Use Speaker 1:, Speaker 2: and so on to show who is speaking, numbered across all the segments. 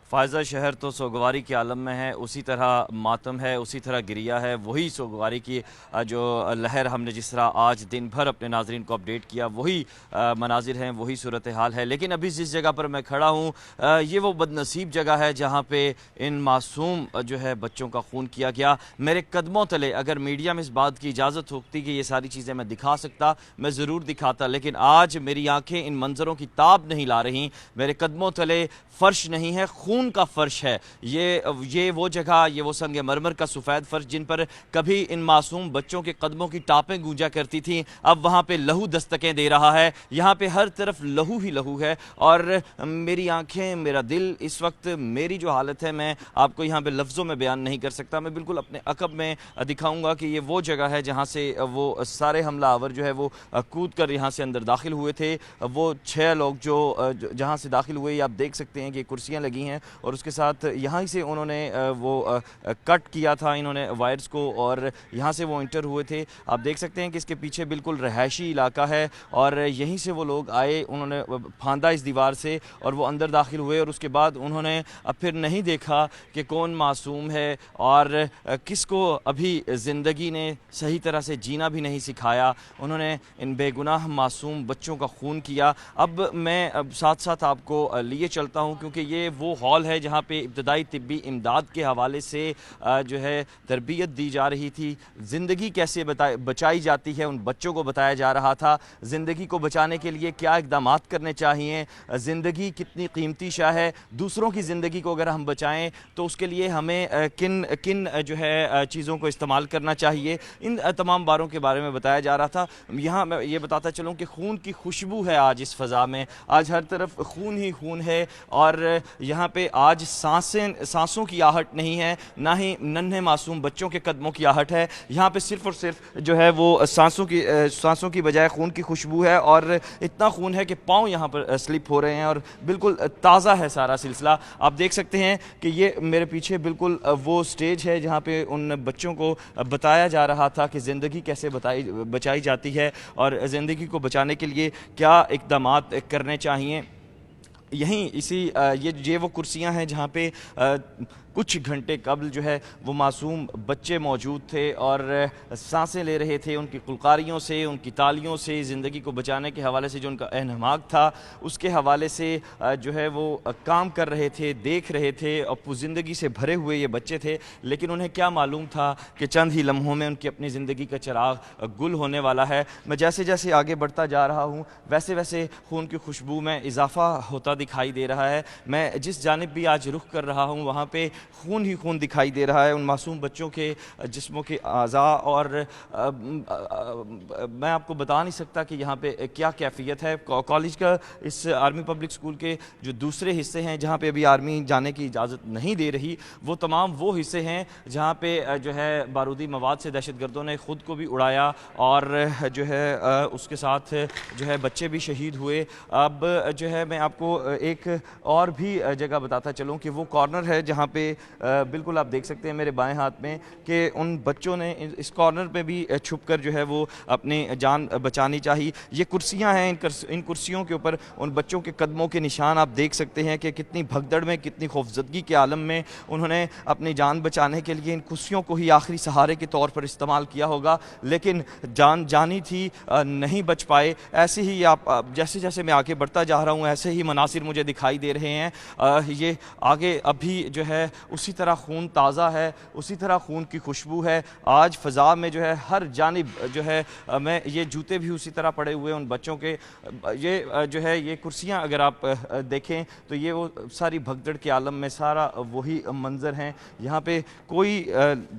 Speaker 1: فائزہ شہر تو سوگواری کے عالم میں ہے، اسی طرح ماتم ہے، اسی طرح گریا ہے، وہی سوگواری کی جو لہر ہم نے جس طرح آج دن بھر اپنے ناظرین کو اپڈیٹ کیا، وہی مناظر ہیں، وہی صورتحال ہے۔ لیکن ابھی جس جگہ پر میں کھڑا ہوں یہ وہ بد نصیب جگہ ہے جہاں پہ ان معصوم جو ہے بچوں کا خون کیا گیا۔ میرے قدموں تلے اگر میڈیا میں اس بات کی اجازت ہوتی کہ یہ ساری چیزیں میں دکھا سکتا، میں ضرور دکھاتا، لیکن آج میری آنکھیں ان منظروں کی تاب نہیں لا رہی۔ میرے قدموں تلے فرش نہیں ہے، خون کا فرش ہے۔ یہ وہ جگہ، یہ وہ سنگ مرمر کا سفید فرش جن پر کبھی ان معصوم بچوں کے قدموں کی ٹاپیں گونجا کرتی تھیں، اب وہاں پہ لہو دستکیں دے رہا ہے۔ یہاں پہ ہر طرف لہو ہی لہو ہے، اور میری آنکھیں، میرا دل اس وقت، میری جو حالت ہے میں آپ کو یہاں پہ لفظوں میں بیان نہیں کر سکتا۔ میں بالکل اپنے عقب میں دکھاؤں گا کہ یہ وہ جگہ ہے جہاں سے وہ سارے حملہ آور جو ہے وہ کود کر یہاں سے اندر داخل ہوئے تھے۔ وہ 6 لوگ جو جہاں سے داخل ہوئے، آپ دیکھ سکتے ہیں کہ کرسیاں لگی ہیں، اور اس کے ساتھ یہاں سے انہوں نے وہ کٹ کیا تھا انہوں نے وائرز کو، اور یہاں سے وہ انٹر ہوئے تھے۔ آپ دیکھ سکتے ہیں کہ اس کے پیچھے بالکل رہائشی علاقہ ہے، اور یہیں سے وہ لوگ آئے، انہوں نے پھاندا اس دیوار سے اور وہ اندر داخل ہوئے، اور اس کے بعد انہوں نے اب پھر نہیں دیکھا کہ کون معصوم ہے اور کس کو ابھی زندگی نے صحیح طرح سے جینا بھی نہیں سکھایا۔ انہوں نے ان بے گناہ معصوم بچوں کا خون کیا۔ اب میں ساتھ ساتھ آپ کو لیے چلتا ہوں، کیونکہ یہ وہ ہال ہے جہاں پہ ابتدائی طبی امداد کے حوالے سے جو ہے تربیت دی جا رہی تھی، زندگی کیسے بچائی جاتی ہے ان بچوں کو بتایا جا رہا تھا، زندگی کو بچانے کے لیے کیا اقدامات کرنے چاہیے، زندگی کتنی قیمتی شے ہے، دوسروں کی زندگی کو اگر ہم بچائیں تو اس کے لیے ہمیں کن جو ہے چیزوں کو استعمال کرنا چاہیے، ان تمام باروں کے بارے میں بتایا جا رہا تھا۔ یہاں میں یہ بتاتا چلوں کہ خون کی خوشبو ہے آج اس فضا میں، آج ہر طرف خون ہی خون ہے، اور یہاں پہ آج سانسوں کی آہٹ نہیں ہے، نہ ہی ننھے معصوم بچوں کے قدموں کی آہٹ ہے۔ یہاں پہ صرف اور صرف جو ہے وہ سانسوں کی بجائے خون کی خوشبو ہے، اور اتنا خون ہے کہ پاؤں یہاں پر سلپ ہو رہے ہیں، اور بالکل تازہ ہے سارا سلسلہ۔ آپ دیکھ سکتے ہیں کہ یہ میرے پیچھے بالکل وہ سٹیج ہے جہاں پہ ان بچوں کو بتایا جا رہا تھا کہ زندگی کیسے بچائی جاتی ہے، اور زندگی کو بچانے کے لیے کیا اقدامات کرنے چاہیے۔ یہیں یہ وہ کرسیاں ہیں جہاں پہ کچھ گھنٹے قبل جو ہے وہ معصوم بچے موجود تھے، اور سانسیں لے رہے تھے، ان کی قلقاریوں سے، ان کی تالیوں سے، زندگی کو بچانے کے حوالے سے جو ان کا اہتمام تھا اس کے حوالے سے جو ہے وہ کام کر رہے تھے، دیکھ رہے تھے، اور زندگی سے بھرے ہوئے یہ بچے تھے۔ لیکن انہیں کیا معلوم تھا کہ چند ہی لمحوں میں ان کی اپنی زندگی کا چراغ گل ہونے والا ہے۔ میں جیسے جیسے آگے بڑھتا جا رہا ہوں ویسے ویسے خون کی خوشبو میں اضافہ ہوتا دکھائی دے رہا ہے۔ میں جس جانب بھی آج رخ کر رہا ہوں وہاں پہ خون ہی خون دکھائی دے رہا ہے، ان معصوم بچوں کے جسموں کے اعضاء، اور میں آپ کو بتا نہیں سکتا کہ یہاں پہ کیا کیفیت ہے۔ کالج کا اس آرمی پبلک اسکول کے جو دوسرے حصے ہیں جہاں پہ ابھی آرمی جانے کی اجازت نہیں دے رہی، وہ تمام وہ حصے ہیں جہاں پہ جو ہے بارودی مواد سے دہشت گردوں نے خود کو بھی اڑایا، اور جو ہے اس کے ساتھ جو ہے بچے بھی شہید ہوئے۔ اب جو ہے میں آپ کو ایک اور بھی جگہ بتاتا چلوں کہ وہ کارنر ہے جہاں پہ بالکل آپ دیکھ سکتے ہیں میرے بائیں ہاتھ میں کہ ان بچوں نے اس کارنر پہ بھی چھپ کر جو ہے وہ اپنی جان بچانی چاہیے۔ یہ کرسیاں ہیں، ان کرسیوں کے اوپر ان بچوں کے قدموں کے نشان آپ دیکھ سکتے ہیں کہ کتنی بھگدڑ میں، کتنی خوفزدگی کے عالم میں انہوں نے اپنی جان بچانے کے لیے ان کرسیوں کو ہی آخری سہارے کے طور پر استعمال کیا ہوگا، لیکن جانی تھی، نہیں بچ پائے۔ ایسے ہی آپ جیسے جیسے میں آگے بڑھتا جا رہا ہوں ایسے ہی مناظر مجھے دکھائی دے رہے ہیں۔ یہ آگے ابھی جو ہے اسی طرح خون تازہ ہے، اسی طرح خون کی خوشبو ہے۔ آج فضا میں جو ہے ہر جانب جو ہے میں یہ جوتے بھی اسی طرح پڑے ہوئے ان بچوں کے، یہ جو ہے یہ کرسیاں اگر آپ دیکھیں تو یہ وہ ساری بھگدڑ کے عالم میں سارا وہی منظر ہیں۔ یہاں پہ کوئی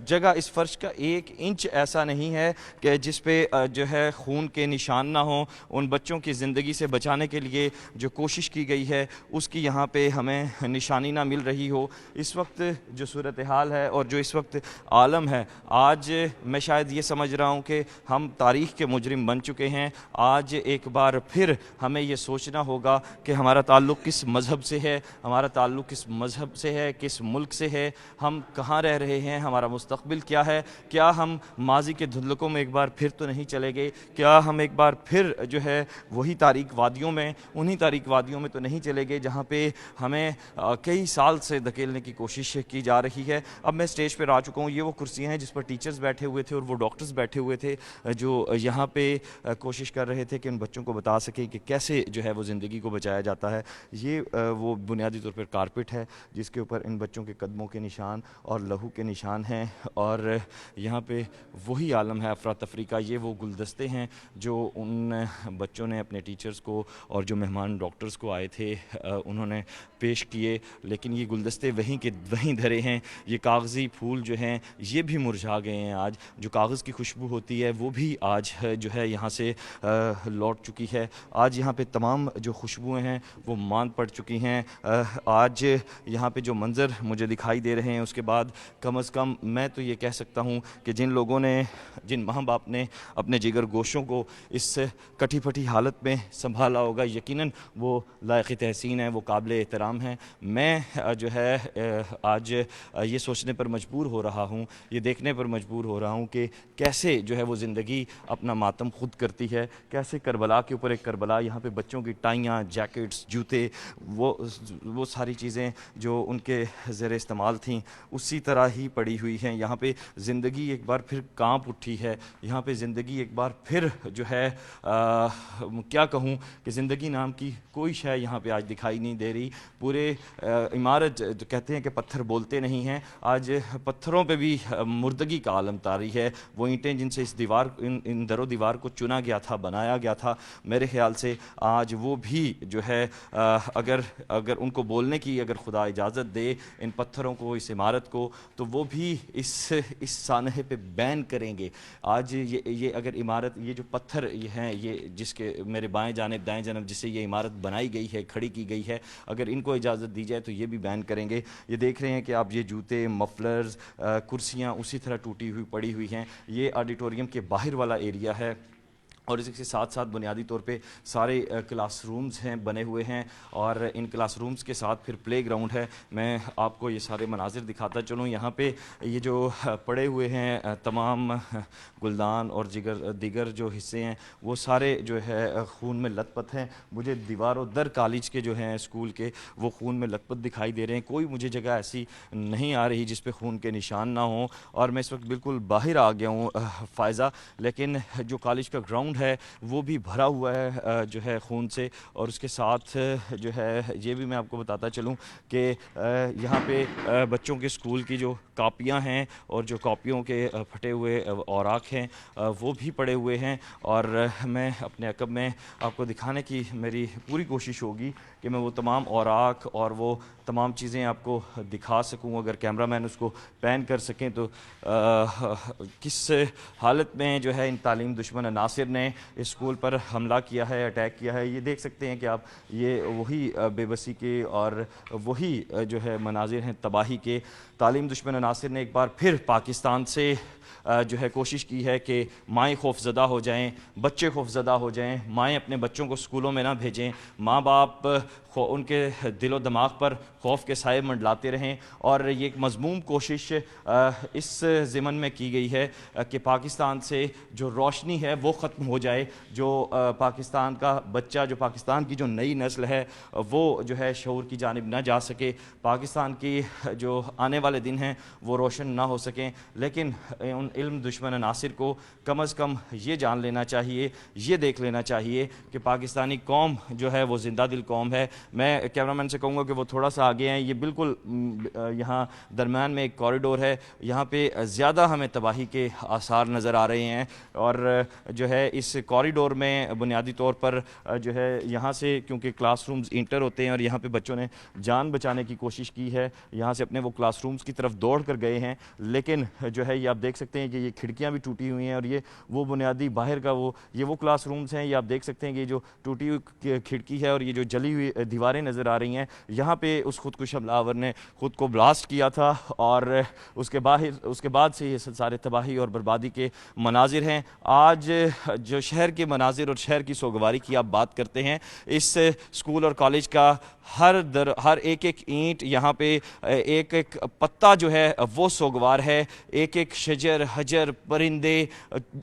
Speaker 1: جگہ اس فرش کا 1 انچ ایسا نہیں ہے کہ جس پہ جو ہے خون کے نشان نہ ہوں۔ ان بچوں کی زندگی سے بچانے کے لیے جو کوشش کی گئی ہے اس کی یہاں پہ ہمیں نشانی نہ مل رہی ہو۔ اس وقت جو صورتحال ہے اور جو اس وقت عالم ہے، آج میں شاید یہ سمجھ رہا ہوں کہ ہم تاریخ کے مجرم بن چکے ہیں۔ آج ایک بار پھر ہمیں یہ سوچنا ہوگا کہ ہمارا تعلق کس مذہب سے ہے، ہمارا تعلق کس مذہب سے ہے، کس ملک سے ہے، ہم کہاں رہ رہے ہیں، ہمارا مستقبل کیا ہے، کیا ہم ماضی کے دھندلکوں میں ایک بار پھر تو نہیں چلے گئے، کیا ہم ایک بار پھر جو ہے وہی تاریک وادیوں میں، انہی تاریک وادیوں میں تو نہیں کہیں چلے گئے جہاں پہ ہمیں کئی سال سے دھکیلنے کی کوشش کی جا رہی ہے. اب میں اسٹیج پر آ چکا ہوں. یہ وہ کرسیاں ہیں جس پر ٹیچرز بیٹھے ہوئے تھے اور وہ ڈاکٹرز بیٹھے ہوئے تھے جو یہاں پہ کوشش کر رہے تھے کہ ان بچوں کو بتا سکیں کہ کیسے جو ہے وہ زندگی کو بچایا جاتا ہے. یہ وہ بنیادی طور پر کارپٹ ہے جس کے اوپر ان بچوں کے قدموں کے نشان اور لہو کے نشان ہیں, اور یہاں پہ وہی عالم ہے افراتفری کا. یہ وہ گلدستے ہیں جو ان بچوں نے اپنے ٹیچرز کو اور جو مہمان ڈاکٹرز کو آئے تھے انہوں نے پیش کیے, لیکن یہ گلدستے وہیں کے وہیں دھرے ہیں. یہ کاغذی پھول جو ہیں یہ بھی مرجھا گئے ہیں. آج جو کاغذ کی خوشبو ہوتی ہے وہ بھی آج جو ہے یہاں سے لوٹ چکی ہے. آج یہاں پہ تمام جو خوشبوئیں ہیں وہ ماند پڑ چکی ہیں. آج یہاں پہ جو منظر مجھے دکھائی دے رہے ہیں اس کے بعد کم از کم میں تو یہ کہہ سکتا ہوں کہ جن لوگوں نے, جن ماں باپ نے اپنے جگر گوشوں کو اس کٹی پھٹی حالت میں سنبھالا ہوگا, یقیناً وہ لائق تحسین ہیں, وہ قابل احترام ہیں. میں جو ہے آج یہ سوچنے پر مجبور ہو رہا ہوں, یہ دیکھنے پر مجبور ہو رہا ہوں کہ کیسے جو ہے وہ زندگی اپنا ماتم خود کرتی ہے. کیسے کربلا کے اوپر ایک کربلا, یہاں پہ بچوں کی ٹائیاں, جیکٹس, جوتے, وہ ساری چیزیں جو ان کے زیر استعمال تھیں اسی طرح ہی پڑی ہوئی ہیں. یہاں پہ زندگی ایک بار پھر کانپ اٹھی ہے. یہاں پہ زندگی ایک بار پھر جو ہے کیا کہوں کہ زندگی نام کی کوئی شے یہاں پہ آج دکھائی نہیں دے رہی. پورے عمارت کہتے ہیں کہ پتھر بولتے نہیں ہیں, آج پتھروں پہ بھی مردگی کا عالم طاری ہے. وہ اینٹیں جن سے اس دیوار ان در و دیوار کو چنا گیا تھا, بنایا گیا تھا, میرے خیال سے آج وہ بھی جو ہے اگر ان کو بولنے کی اگر خدا اجازت دے ان پتھروں کو, اس عمارت کو, تو وہ بھی اس سانحے پہ بین کریں گے. آج یہ اگر عمارت, یہ جو پتھر یہ ہیں, یہ جس کے میرے بائیں جانب دائیں جانب جس سے یہ عمارت بنائی گئی ہے, کھڑی کی گئی ہے, اگر ان کو اجازت دی جائے تو یہ بھی بین کریں گے. یہ دیکھ رہے ہیں کہ آپ یہ جوتے, مفلرز, کرسیاں اسی طرح ٹوٹی ہوئی پڑی ہوئی ہیں. یہ آڈیٹوریم کے باہر والا ایریا ہے اور اس کے ساتھ ساتھ بنیادی طور پہ سارے کلاس رومز ہیں بنے ہوئے ہیں, اور ان کلاس رومز کے ساتھ پھر پلے گراؤنڈ ہے. میں آپ کو یہ سارے مناظر دکھاتا چلوں. یہاں پہ یہ جو پڑے ہوئے ہیں تمام گلدان اور دیگر جو حصے ہیں وہ سارے جو ہے خون میں لت پت ہیں. مجھے دیواروں در کالج کے جو ہیں اسکول کے وہ خون میں لت پت دکھائی دے رہے ہیں. کوئی مجھے جگہ ایسی نہیں آ رہی جس پہ خون کے نشان نہ ہوں, اور میں اس وقت بالکل باہر آ گیا ہوں فائزہ, لیکن جو کالج کا گراؤنڈ ہے وہ بھی بھرا ہوا ہے جو ہے خون سے. اور اس کے ساتھ جو ہے یہ بھی میں آپ کو بتاتا چلوں کہ یہاں پہ بچوں کے اسکول کی جو کاپیاں ہیں اور جو کاپیوں کے پھٹے ہوئے اوراق ہیں وہ بھی پڑے ہوئے ہیں. اور میں اپنے عقب میں آپ کو دکھانے کی میری پوری کوشش ہوگی کہ میں وہ تمام اوراق اور وہ تمام چیزیں آپ کو دکھا سکوں. اگر کیمرہ مین اس کو پین کر سکیں تو کس حالت میں جو ہے ان تعلیم دشمن عناصر نے اسکول پر حملہ کیا ہے, اٹیک کیا ہے. یہ دیکھ سکتے ہیں کہ آپ, یہ وہی بے بسی کے اور وہی جو ہے مناظر ہیں تباہی کے. تعلیم دشمن عناصر نے ایک بار پھر پاکستان سے جو ہے کوشش کی ہے کہ مائیں خوف زدہ ہو جائیں, بچے خوف زدہ ہو جائیں, مائیں اپنے بچوں کو اسکولوں میں نہ بھیجیں, ماں باپ ان کے دل و دماغ پر خوف کے سائے منڈلاتے رہیں. اور یہ ایک مذموم کوشش اس ضمن میں کی گئی ہے کہ پاکستان سے جو روشنی ہے وہ ختم ہو جائے, جو پاکستان کا بچہ, جو پاکستان کی جو نئی نسل ہے وہ جو ہے شعور کی جانب نہ جا سکے, پاکستان کی جو آنے والے دن ہیں وہ روشن نہ ہو سکیں. لیکن ان علم دشمن عناصر کو کم از کم یہ جان لینا چاہیے, یہ دیکھ لینا چاہیے کہ پاکستانی قوم جو ہے وہ زندہ دل قوم ہے. میں کیمرہ مین سے کہوں گا کہ وہ تھوڑا سا آگے ہیں. یہ بالکل یہاں درمیان میں ایک کوریڈور ہے, یہاں پہ زیادہ ہمیں تباہی کے آثار نظر آ رہے ہیں. اور جو ہے اس کوریڈور میں بنیادی طور پر جو ہے یہاں سے کیونکہ کلاس رومز انٹر ہوتے ہیں اور یہاں پہ بچوں نے جان بچانے کی کوشش کی ہے, یہاں سے اپنے وہ کلاس رومز کی طرف دوڑ کر گئے ہیں. لیکن جو ہے یہ آپ دیکھ سکتے ہیں کہ یہ کھڑکیاں بھی ٹوٹی ہوئی ہیں, اور یہ وہ بنیادی باہر کا یہ وہ کلاس رومز ہیں. یہ آپ دیکھ سکتے ہیں کہ یہ جو ٹوٹی ہوئی کھڑکی ہے اور یہ جو جلی ہوئی دیواریں نظر آ رہی ہیں, یہاں پہ اس خودکش حملہ آور نے خود کو بلاسٹ کیا تھا, اور اس کے بعد سے یہ سارے تباہی اور بربادی کے مناظر ہیں. آج جو شہر کے مناظر اور شہر کی سوگواری کی آپ بات کرتے ہیں, اس اسکول اور کالج کا ہر ایک ایک اینٹ یہاں پہ، ایک ایک پتا جو ہے وہ سوگوار ہے، ایک ایک شجر حجر پرندے،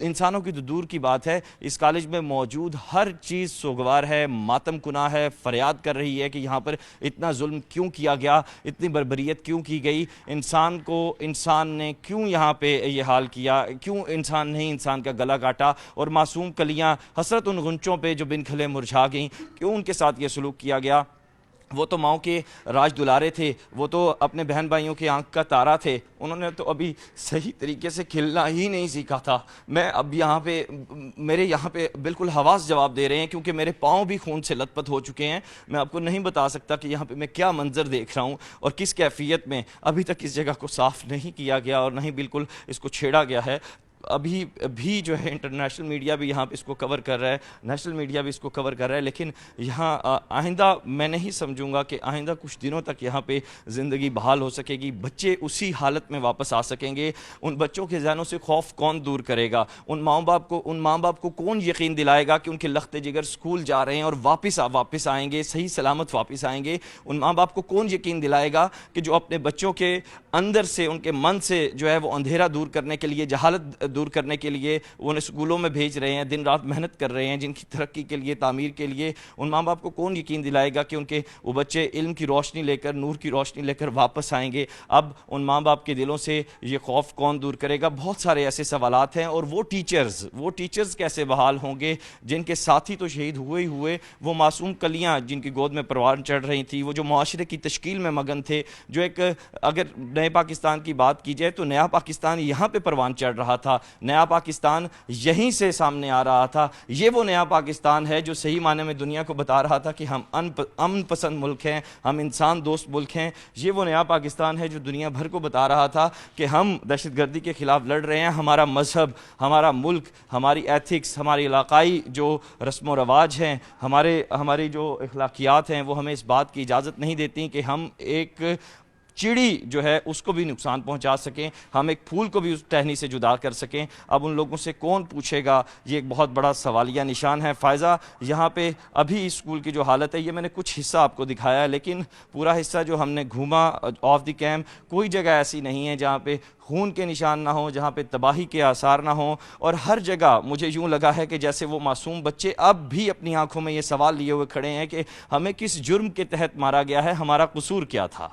Speaker 1: انسانوں کی تو دور کی بات ہے، اس کالج میں موجود ہر چیز سوگوار ہے، ماتم کناں ہے، فریاد کر رہی ہے کہ یہاں پر اتنا ظلم کیوں کیا گیا، اتنی بربریت کیوں کی گئی، انسان نے کیوں یہاں پہ یہ حال کیا، کیوں انسان نے انسان کا گلا کاٹا، اور معصوم کلیاں حسرت ان غنچوں پہ جو بن کھلے مرجھا گئیں، کیوں ان کے ساتھ یہ سلوک کیا گیا۔ وہ تو ماؤں کے راج دلارے تھے، وہ تو اپنے بہن بھائیوں کی آنکھ کا تارا تھے، انہوں نے تو ابھی صحیح طریقے سے کھلنا ہی نہیں سیکھا تھا۔ میں اب میرے یہاں پہ بالکل حواس جواب دے رہے ہیں، کیونکہ میرے پاؤں بھی خون سے لت پت ہو چکے ہیں۔ میں آپ کو نہیں بتا سکتا کہ یہاں پہ میں کیا منظر دیکھ رہا ہوں اور کس کیفیت میں۔ ابھی تک اس جگہ کو صاف نہیں کیا گیا اور نہیں بالکل اس کو چھیڑا گیا ہے۔ ابھی بھی جو ہے انٹرنیشنل میڈیا بھی یہاں پہ اس کو کور کر رہا ہے، نیشنل میڈیا بھی اس کو کور کر رہا ہے، لیکن یہاں آئندہ میں نہیں سمجھوں گا کہ آئندہ کچھ دنوں تک یہاں پہ زندگی بحال ہو سکے گی، بچے اسی حالت میں واپس آ سکیں گے۔ ان بچوں کے ذہنوں سے خوف کون دور کرے گا؟ ان ماں باپ کو کون یقین دلائے گا کہ ان کے لخت جگر اسکول جا رہے ہیں اور واپس آئیں گے، صحیح سلامت واپس آئیں گے؟ ان ماں باپ کو کون یقین دلائے گا کہ جو اپنے بچوں کے اندر سے، ان کے من سے جو ہے وہ اندھیرا دور کرنے کے لیے، جہالت دور کرنے کے لیے وہ انہیں اسکولوں میں بھیج رہے ہیں، دن رات محنت کر رہے ہیں جن کی ترقی کے لیے، تعمیر کے لیے، ان ماں باپ کو کون یقین دلائے گا کہ ان کے وہ بچے علم کی روشنی لے کر، نور کی روشنی لے کر واپس آئیں گے؟ اب ان ماں باپ کے دلوں سے یہ خوف کون دور کرے گا؟ بہت سارے ایسے سوالات ہیں۔ اور وہ ٹیچرز کیسے بحال ہوں گے جن کے ساتھی تو شہید ہوئے، وہ معصوم کلیاں جن کی گود میں پروان چڑھ رہی تھی، وہ جو معاشرے کی تشکیل میں مگن تھے، جو ایک، اگر نئے پاکستان کی بات کی جائے تو نیا پاکستان یہاں پہ پروان چڑھ رہا تھا، نیا پاکستان یہیں سے سامنے آ رہا تھا۔ یہ وہ نیا پاکستان ہے جو صحیح معنی میں دنیا کو بتا رہا تھا کہ ہم امن پسند ملک ہیں، ہم انسان دوست ملک ہیں۔ یہ وہ نیا پاکستان ہے جو دنیا بھر کو بتا رہا تھا کہ ہم دہشت گردی کے خلاف لڑ رہے ہیں، ہمارا مذہب، ہمارا ملک، ہماری ایتھکس، ہماری علاقائی جو رسم و رواج ہیں، ہماری جو اخلاقیات ہیں، وہ ہمیں اس بات کی اجازت نہیں دیتی کہ ہم ایک چڑی جو ہے اس کو بھی نقصان پہنچا سکیں، ہم ایک پھول کو بھی اس ٹہنی سے جدا کر سکیں۔ اب ان لوگوں سے کون پوچھے گا؟ یہ ایک بہت بڑا سوالیہ نشان ہے۔ فائزہ، یہاں پہ ابھی اسکول کی جو حالت ہے، یہ میں نے کچھ حصہ آپ کو دکھایا ہے، لیکن پورا حصہ جو ہم نے گھوما آف دی کیمپ، کوئی جگہ ایسی نہیں ہے جہاں پہ خون کے نشان نہ ہوں، جہاں پہ تباہی کے آثار نہ ہوں، اور ہر جگہ مجھے یوں لگا ہے کہ جیسے وہ معصوم بچے اب بھی اپنی آنکھوں میں یہ سوال لیے ہوئے کھڑے ہیں کہ ہمیں کس جرم کے تحت مارا گیا ہے، ہمارا قصور کیا تھا؟